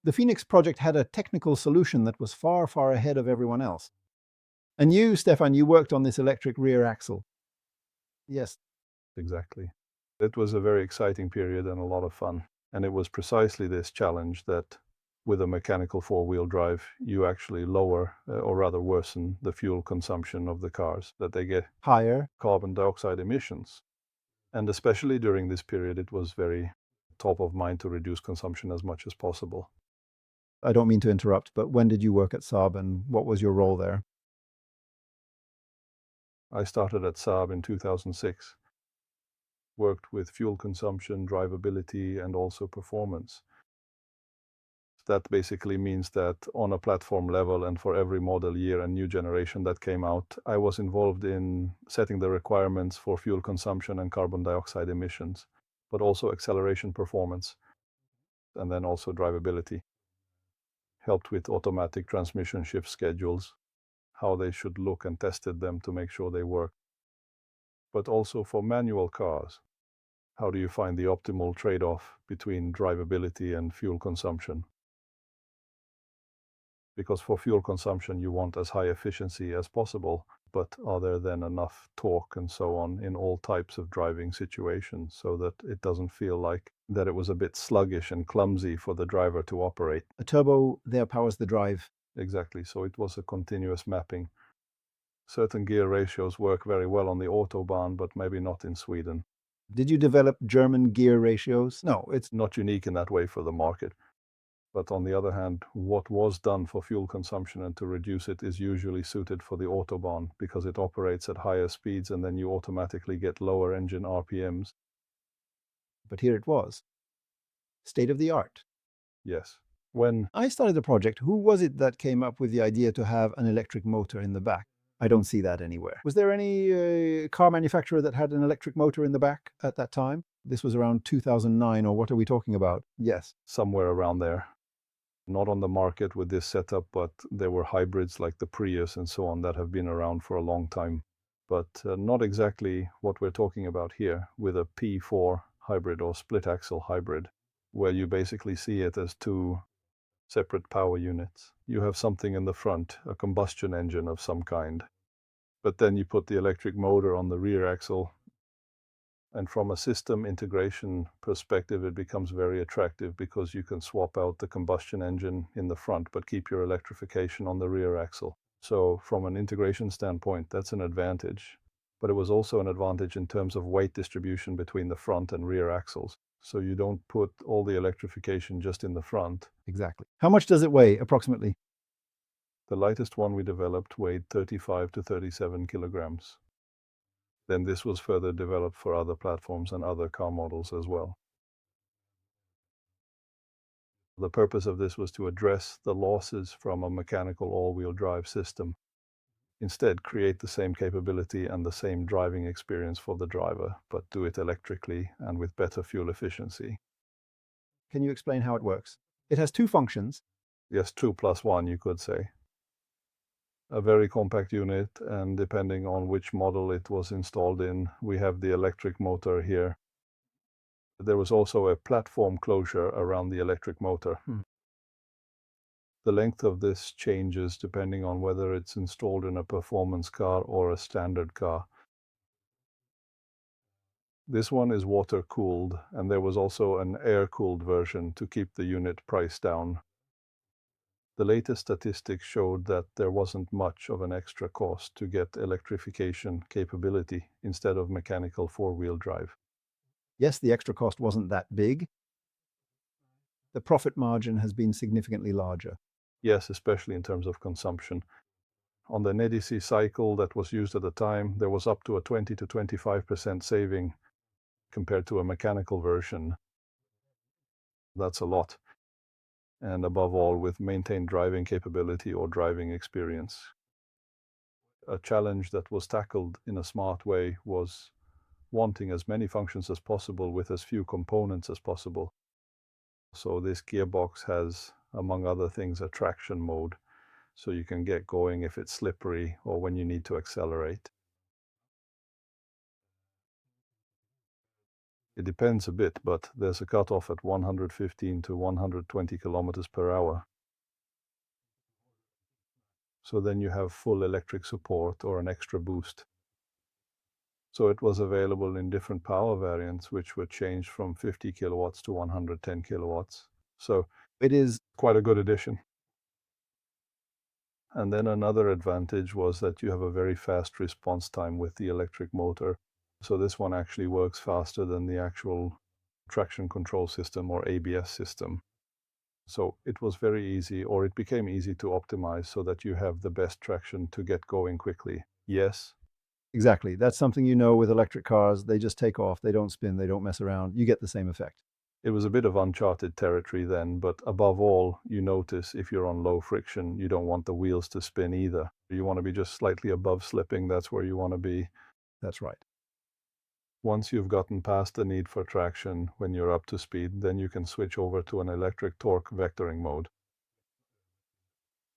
The Phoenix project had a technical solution that was far, far ahead of everyone else. And you, Stefan, you worked on this electric rear axle. Yes. Exactly. It was a very exciting period and a lot of fun. And it was precisely this challenge that with a mechanical four-wheel drive, you actually lower or rather worsen the fuel consumption of the cars, that they get Higher carbon dioxide emissions. And especially during this period, it was very top of mind to reduce consumption as much as possible. I don't mean to interrupt, but when did you work at Saab and what was your role there? I started at Saab in 2006, worked with fuel consumption, drivability, and also performance. That basically means that on a platform level and for every model year and new generation that came out, I was involved in setting the requirements for fuel consumption and carbon dioxide emissions, but also acceleration performance, and then also drivability. Helped with automatic transmission shift schedules, how they should look, and tested them to make sure they work. But also for manual cars, how do you find the optimal trade-off between drivability and fuel consumption? Because for fuel consumption, you want as high efficiency as possible, but are there then enough torque and so on in all types of driving situations so that it doesn't feel like that it was a bit sluggish and clumsy for the driver to operate? A turbo there powers the drive. Exactly, so it was a continuous mapping. Certain gear ratios work very well on the Autobahn, but maybe not in Sweden. Did you develop German gear ratios? No, it's not unique in that way for the market. But on the other hand, what was done for fuel consumption and to reduce it is usually suited for the Autobahn because it operates at higher speeds and then you automatically get lower engine RPMs. But here it was. State of the art. Yes. When I started the project, who was it that came up with the idea to have an electric motor in the back? I don't see that anywhere. Was there any car manufacturer that had an electric motor in the back at that time? This was around 2009, or what are we talking about? Yes. Somewhere around there. Not on the market with this setup, but there were hybrids like the Prius and so on that have been around for a long time. But not exactly what we're talking about here with a P4 hybrid or split axle hybrid, where you basically see it as two separate power units. You have something in the front, a combustion engine of some kind, but then you put the electric motor on the rear axle. And from a system integration perspective, it becomes very attractive because you can swap out the combustion engine in the front, but keep your electrification on the rear axle. So from an integration standpoint, that's an advantage. But it was also an advantage in terms of weight distribution between the front and rear axles. So you don't put all the electrification just in the front. Exactly. How much does it weigh, approximately? The lightest one we developed weighed 35 to 37 kilograms. Then this was further developed for other platforms and other car models as well. The purpose of this was to address the losses from a mechanical all-wheel drive system. Instead, create the same capability and the same driving experience for the driver, but do it electrically and with better fuel efficiency. Can you explain how it works? It has two functions. Yes, 2+1, you could say. A very compact unit, and depending on which model it was installed in, we have the electric motor here. There was also a platform closure around the electric motor. The length of this changes depending on whether it's installed in a performance car or a standard car. This one is water-cooled, and there was also an air-cooled version to keep the unit price down. The latest statistics showed that there wasn't much of an extra cost to get electrification capability instead of mechanical four-wheel drive. Yes, the extra cost wasn't that big. The profit margin has been significantly larger. Yes, especially in terms of consumption. On the NEDC cycle that was used at the time, there was up to a 20 to 25% saving compared to a mechanical version. That's a lot. And above all, with maintained driving capability or driving experience. A challenge that was tackled in a smart way was wanting as many functions as possible with as few components as possible. So this gearbox has, among other things, a traction mode, so you can get going if it's slippery or when you need to accelerate. It depends a bit, but there's a cutoff at 115 to 120 kilometers per hour. So then you have full electric support or an extra boost. So it was available in different power variants, which were changed from 50 kilowatts to 110 kilowatts. So It is quite a good addition. And then another advantage was that you have a very fast response time with the electric motor. So this one actually works faster than the actual traction control system or ABS system. So it was very easy, or it became easy to optimize so that you have the best traction to get going quickly. Yes, exactly. That's something you know with electric cars. They just take off, they don't spin, they don't mess around. You get the same effect. it was a bit of uncharted territory then, but above all, you notice if you're on low friction, you don't want the wheels to spin either. You want to be just slightly above slipping. That's where you want to be. That's right. Once you've gotten past the need for traction, when you're up to speed, then you can switch over to an electric torque vectoring mode.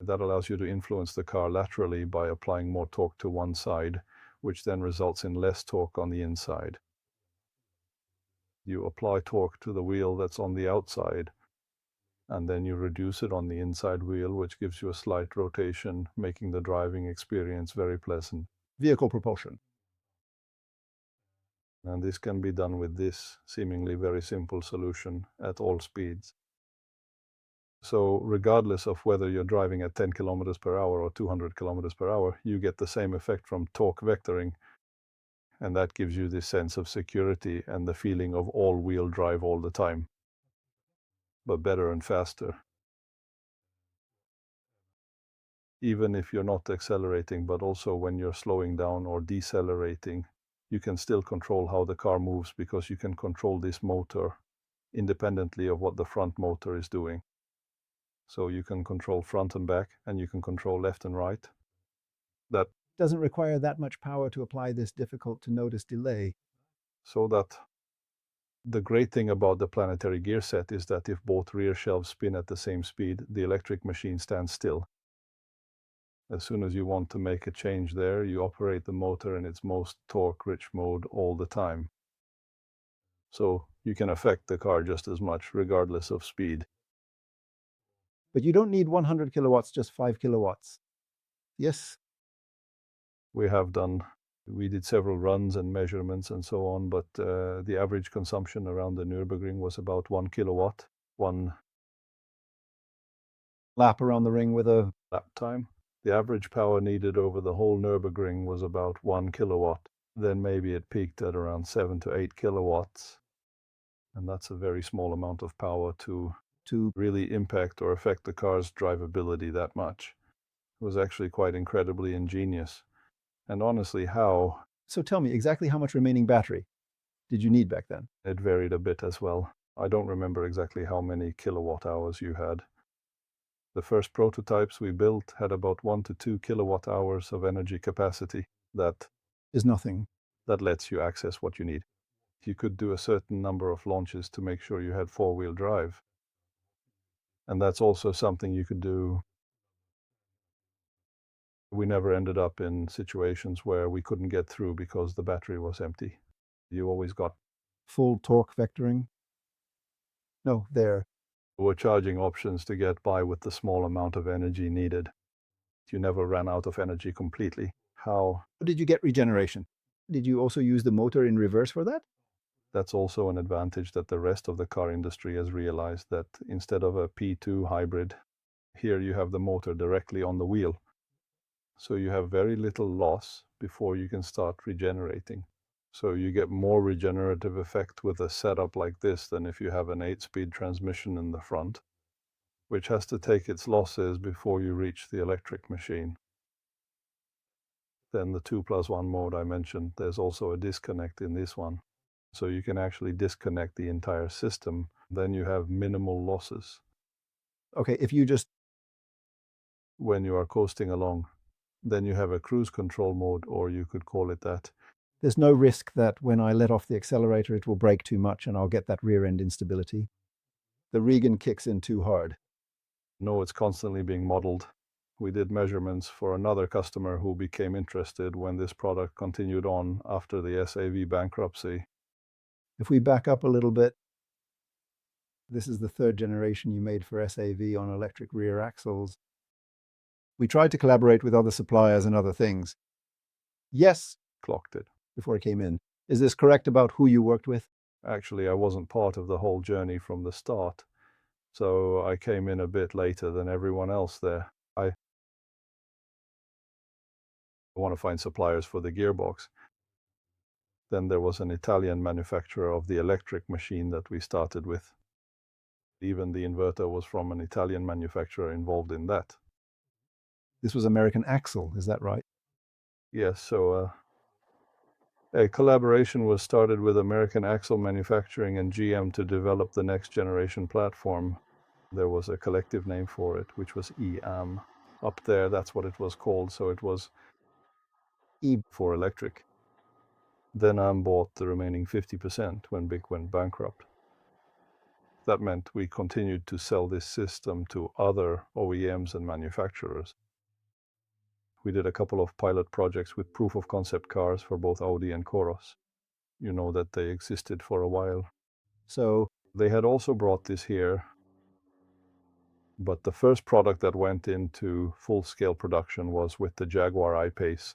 That allows you to influence the car laterally by applying more torque to one side, which then results in less torque on the inside. You apply torque to the wheel that's on the outside, and then you reduce it on the inside wheel, which gives you a slight rotation, making the driving experience very pleasant. Vehicle propulsion. And this can be done with this seemingly very simple solution at all speeds. So regardless of whether you're driving at 10 kilometers per hour or 200 kilometers per hour, you get the same effect from torque vectoring. And that gives you this sense of security and the feeling of all-wheel drive all the time, but better and faster. Even if you're not accelerating, but also when you're slowing down or decelerating, you can still control how the car moves because you can control this motor independently of what the front motor is doing. So you can control front and back, and you can control left and right. That Doesn't require that much power to apply this difficult to notice delay. so that the great thing about the planetary gear set is that if both rear shelves spin at the same speed, the electric machine stands still. As soon as you want to make a change there, you operate the motor in its most torque-rich mode all the time. So you can affect the car just as much, regardless of speed. But you don't need 100 kilowatts, just 5 kilowatts. Yes, We did several runs and measurements and so on, but the average consumption around the Nürburgring was about 1 kilowatt, one lap around the ring with a... lap time. The average power needed over the whole Nürburgring was about 1 kilowatt. Then maybe it peaked at around 7 to 8 kilowatts. And that's a very small amount of power to really impact or affect the car's drivability that much. It was actually quite incredibly ingenious. And honestly, how So tell me, exactly how much remaining battery did you need back then? it varied a bit as well. I don't remember exactly how many kilowatt hours you had. The first prototypes we built had about 1 to 2 kilowatt hours of energy capacity. That Is nothing. lets you access what you need. You could do a certain number of launches to make sure you had four-wheel drive. And that's also something you could do. We never ended up in situations where we couldn't get through because the battery was empty. You always got Full torque vectoring? No, there. were charging options to get by with the small amount of energy needed. You never ran out of energy completely. How? Did you get regeneration? Did you also use the motor in reverse for that? That's also an advantage that the rest of the car industry has realized, that instead of a P2 hybrid, here you have the motor directly on the wheel. So you have very little loss before you can start regenerating. So you get more regenerative effect with a setup like this than if you have an 8-speed transmission in the front, which has to take its losses before you reach the electric machine. Then the 2+1 mode I mentioned, there's also a disconnect in this one. So you can actually disconnect the entire system. Then you have minimal losses. Okay, if you just... When you are coasting along, then you have a cruise control mode, or you could call it that. There's no risk that when I let off the accelerator, it will brake too much and I'll get that rear end instability. The Regan kicks in too hard. No, it's constantly being modeled. We did measurements for another customer who became interested when this product continued on after the SAV bankruptcy. If we back up a little bit, this is the third generation you made for SAV on electric rear axles. We tried to collaborate with other suppliers and other things. Yes, Clocked it. before it came in. Is this correct about who you worked with? Actually, I wasn't part of the whole journey from the start, so I came in a bit later than everyone else there. I want to find suppliers for the gearbox. Then there was an Italian manufacturer of the electric machine that we started with. Even the inverter was from an Italian manufacturer involved in that. This was American Axle, is that right? Yes, so a collaboration was started with American Axle Manufacturing and GM to develop the next generation platform. There was a collective name for it, which was EAM. Up there, that's what it was called, so it was E for electric. Then AM bought the remaining 50% when BIC went bankrupt. That meant we continued to sell this system to other OEMs and manufacturers. We did a couple of pilot projects with proof of concept cars for both Audi and Coros. You know that they existed for a while. So they had also brought this here, but the first product that went into full-scale production was with the Jaguar I-Pace.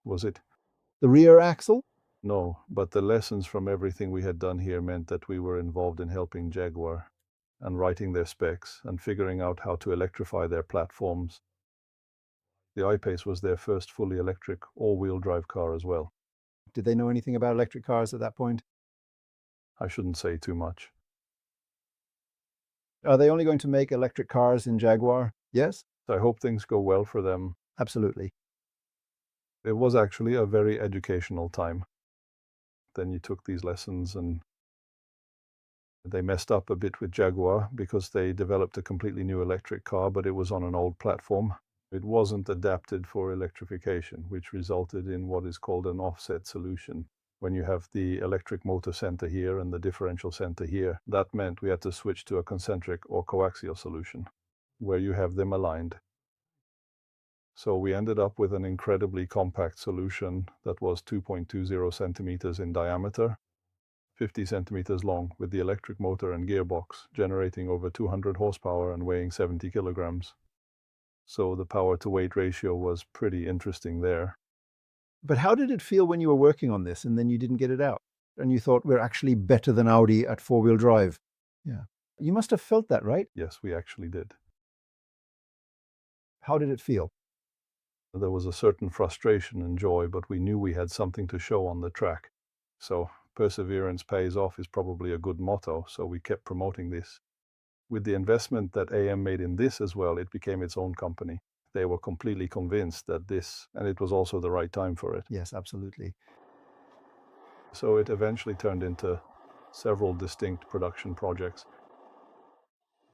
Was it? the rear axle? No, but the lessons from everything we had done here meant that we were involved in helping Jaguar and writing their specs and figuring out how to electrify their platforms. The I-Pace was their first fully electric all-wheel drive car as well. Did they know anything about electric cars at that point? I shouldn't say too much. Are they only going to make electric cars in Jaguar? Yes? I hope things go well for them. Absolutely. It was actually a very educational time. Then you took these lessons and they messed up a bit with Jaguar because they developed a completely new electric car, but it was on an old platform. It wasn't adapted for electrification, which resulted in what is called an offset solution. When you have the electric motor center here and the differential center here, that meant we had to switch to a concentric or coaxial solution, where you have them aligned. So we ended up with an incredibly compact solution that was 2.20 centimeters in diameter, 50 centimeters long, with the electric motor and gearbox, generating over 200 horsepower and weighing 70 kilograms. So the power-to-weight ratio was pretty interesting there. But how did it feel when you were working on this and then you didn't get it out? And you thought, we're actually better than Audi at four-wheel drive. Yeah. You must have felt that, right? Yes, we actually did. How did it feel? There was a certain frustration and joy, but we knew we had something to show on the track. So perseverance pays off is probably a good motto, so we kept promoting this. With the investment that AM made in this as well, it became its own company. They were completely convinced that this, and it was also the right time for it. Yes, absolutely. So it eventually turned into several distinct production projects.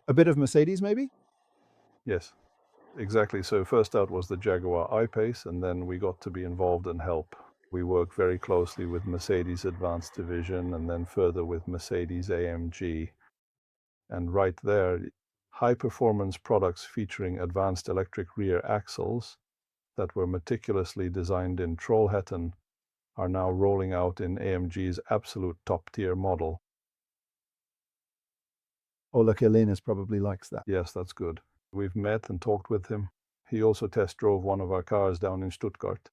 A bit of Mercedes, maybe? Yes, exactly. So first out was the Jaguar I-Pace, and then we got to be involved and help. We worked very closely with Mercedes Advanced Division and then further with Mercedes AMG. And right there, high-performance products featuring advanced electric rear axles that were meticulously designed in Trollhättan are now rolling out in AMG's absolute top-tier model. Ola Kalinas probably likes that. Yes, that's good. We've met and talked with him. He also test drove one of our cars down in Stuttgart.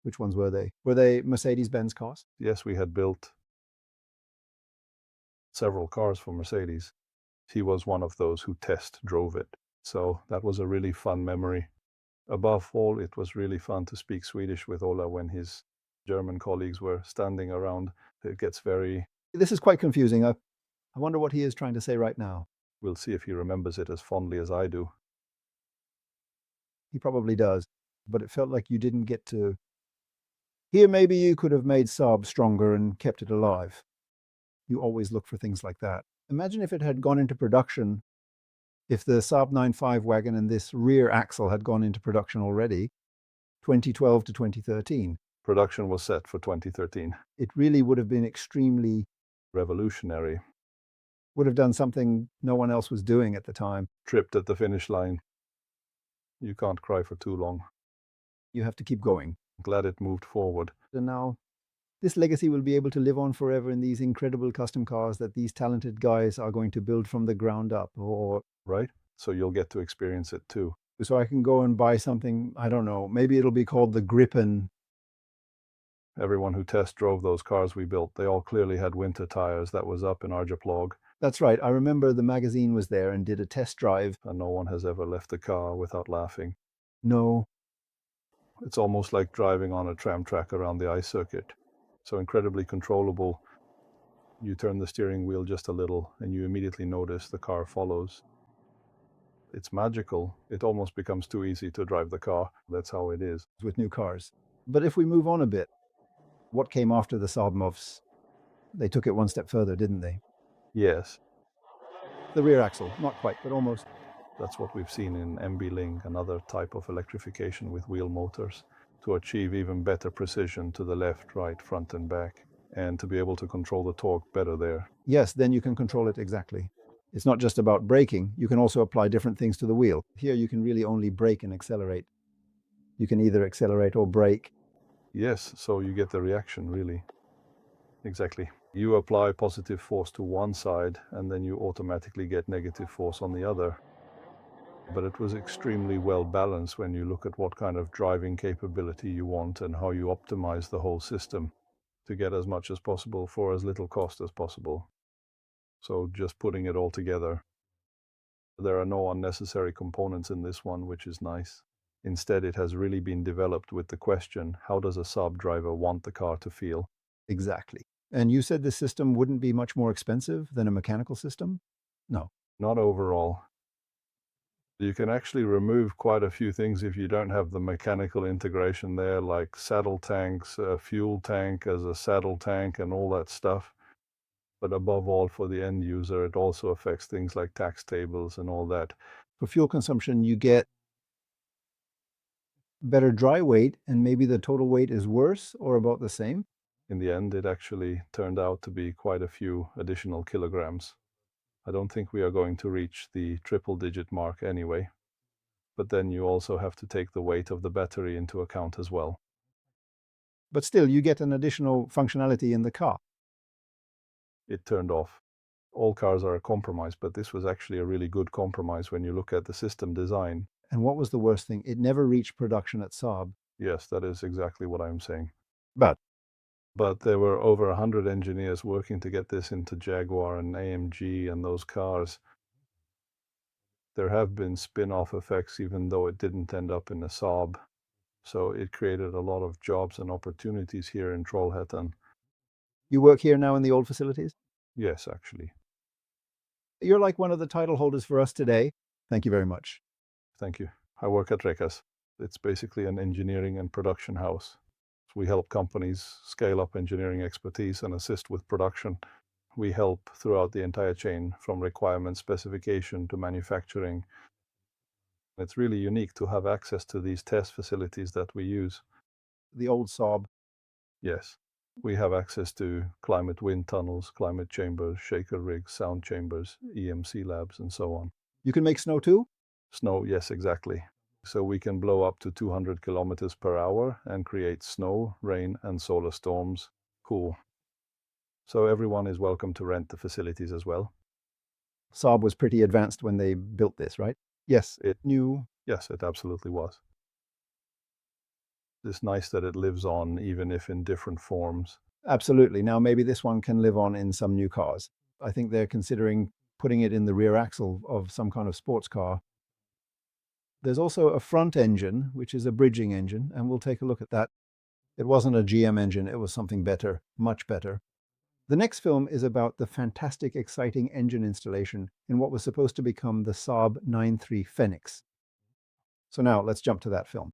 Which ones were they? Were they Mercedes-Benz cars? Yes, we had built several cars for Mercedes. He was one of those who test drove it. So that was a really fun memory. Above all, it was really fun to speak Swedish with Ola when his German colleagues were standing around. It gets very... This is quite confusing. I wonder what he is trying to say right now. We'll see if he remembers it as fondly as I do. He probably does, but it felt like you didn't get to... Here, maybe you could have made Saab stronger and kept it alive. You always look for things like that. Imagine if it had gone into production, if the Saab 9.5 wagon and this rear axle had gone into production already, 2012 to 2013. Production was set for 2013. It really would have been extremely revolutionary. Would have done something no one else was doing at the time. Tripped at the finish line. You can't cry for too long. You have to keep going. Glad it moved forward. And now This legacy will be able to live on forever in these incredible custom cars that these talented guys are going to build from the ground up, or right? So you'll get to experience it too. so I can go and buy something, I don't know, maybe it'll be called the Griffin. Everyone who test drove those cars we built, they all clearly had winter tires. That was up in Arjeplog. That's right. I remember the magazine was there and did a test drive. And no one has ever left the car without laughing. No. It's almost like driving on a tram track around the ice circuit. So incredibly controllable. You turn the steering wheel just a little and you immediately notice the car follows. It's magical. It almost becomes too easy to drive the car. That's how it is. With new cars. But if we move on a bit, what came after the Saab MOVs? They took it one step further, didn't they? Yes. The rear axle, not quite, but almost. That's what we've seen in MB Link, another type of electrification with wheel motors, to achieve even better precision to the left, right, front and back, and to be able to control the torque better there. Yes, then you can control it exactly. It's not just about braking, you can also apply different things to the wheel. Here you can really only brake and accelerate. You can either accelerate or brake. Yes, so you get the reaction, really. Exactly. You apply positive force to one side and then you automatically get negative force on the other. But it was extremely well balanced when you look at what kind of driving capability you want and how you optimize the whole system to get as much as possible for as little cost as possible. So just putting it all together. There are no unnecessary components in this one, which is nice. Instead, it has really been developed with the question, how does a Saab driver want the car to feel? Exactly. And you said this system wouldn't be much more expensive than a mechanical system? No. Not overall. You can actually remove quite a few things if you don't have the mechanical integration there, like saddle tanks, a fuel tank as a saddle tank and all that stuff. But above all, for the end user, it also affects things like tax tables and all that. For fuel consumption, you get better dry weight, and maybe the total weight is worse or about the same? In the end, it actually turned out to be quite a few additional kilograms. I don't think we are going to reach the triple-digit mark anyway. But then you also have to take the weight of the battery into account as well. But still, you get an additional functionality in the car. It turned off. All cars are a compromise, but this was actually a really good compromise when you look at the system design. And what was the worst thing? It never reached production at Saab. Yes, that is exactly what I'm saying. But there were over 100 engineers working to get this into Jaguar and AMG and those cars. There have been spin-off effects, even though it didn't end up in a Saab. So it created a lot of jobs and opportunities here in Trollhättan. you work here now in the old facilities? Yes, actually. You're like one of the title holders for us today. Thank you very much. Thank you. I work at Rekas. It's basically an engineering and production house. We help companies scale up engineering expertise and assist with production. We help throughout the entire chain, from requirement specification to manufacturing. It's really unique to have access to these test facilities that we use. The old Saab. Yes, we have access to climate wind tunnels, climate chambers, shaker rigs, sound chambers, EMC labs, and so on. You can make snow too? Snow, yes, exactly. So we can blow up to 200 kilometers per hour and create snow, rain, and solar storms. Cool. So everyone is welcome to rent the facilities as well. Saab was pretty advanced when they built this, right? Yes, it knew. Yes, it absolutely was. It's nice that it lives on, even if in different forms. Absolutely. Now maybe this one can live on in some new cars. I think they're considering putting it in the rear axle of some kind of sports car. There's also a front engine, which is a bridging engine, and we'll take a look at that. It wasn't a GM engine, it was something better, much better. The next film is about the fantastic, exciting engine installation in what was supposed to become the Saab 9.3 Phoenix. So now let's jump to that film.